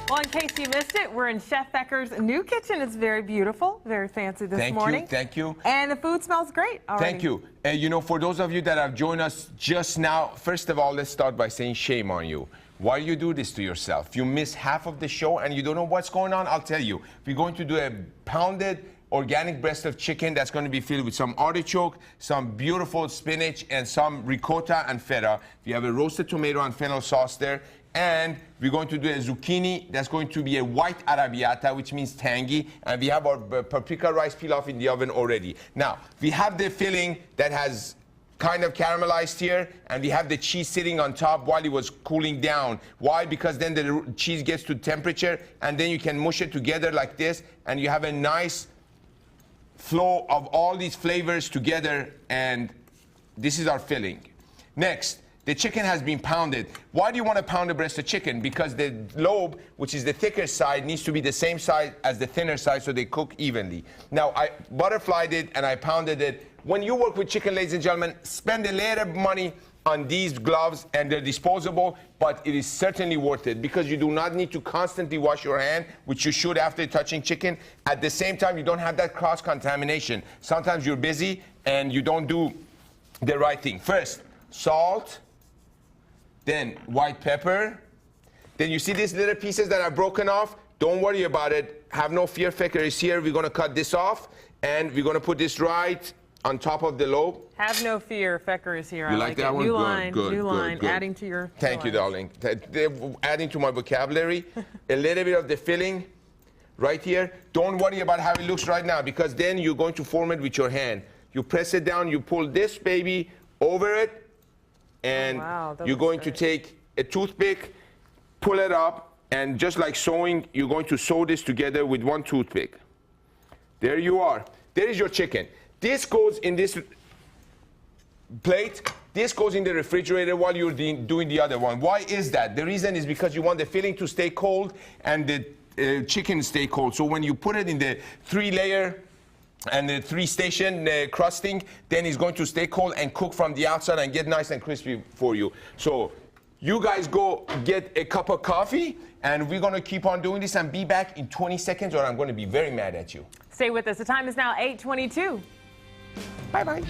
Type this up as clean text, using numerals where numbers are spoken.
Well, in case you missed it, we're in Chef Becker's new kitchen. It's very beautiful, very fancy this morning. Thank you. And the food smells great already. Thank you. You know, for those of you that have joined us just now, first of all, let's start by saying shame on you. Why you do this to yourself? You miss half of the show and you don't know what's going on? I'll tell you. We're going to do a pounded organic breast of chicken that's going to be filled with some artichoke, some beautiful spinach, and some ricotta and feta. We have a roasted tomato and fennel sauce there. And we're going to do a zucchini that's going to be a white arrabbiata, which means tangy. And we have our paprika rice pilaf in the oven already. Now, we have the filling that has kind of caramelized here, and we have the cheese sitting on top while it was cooling down. Why? Because then the cheese gets to temperature, and then you can mush it together like this, and you have a nice flow of all these flavors together, and this is our filling. Next, the chicken has been pounded. Why do you want to pound a breast of chicken? Because the lobe, which is the thicker side, needs to be the same size as the thinner side so they cook evenly. Now, I butterflied it and I pounded it. When you work with chicken, ladies and gentlemen, spend a little money on these gloves, and they're disposable, but it is certainly worth it because you do not need to constantly wash your hand, which you should after touching chicken. At the same time, you don't have that cross-contamination. Sometimes you're busy and you don't do the right thing. First, salt, then white pepper. Then you see these little pieces that are broken off? Don't worry about it. Have no fear, Fecker is here. We're gonna cut this off, and we're gonna put this right on top of the lobe. Have no fear, Fecker is here. You I like that it. one? New Good, line, good, new good, line, good. adding to your Thank you, darling. They're adding to my vocabulary. A little bit of the filling right here. Don't worry about how it looks right now, because then you're going to form it with your hand. You press it down, you pull this baby over it, and you're going to take a toothpick, pull it up, and just like sewing, you're going to sew this together with one toothpick. There you are. There is your chicken. This goes in this plate. This goes in the refrigerator while you're doing the other one. Why is that? The reason is because you want the filling to stay cold and the chicken stay cold. So when you put it in the 3-layer and the 3-station crusting, then it's going to stay cold and cook from the outside and get nice and crispy for you. So you guys go get a cup of coffee, and we're going to keep on doing this and be back in 20 seconds, or I'm going to be very mad at you. Stay with us. The time is now 8:22. Bye-bye.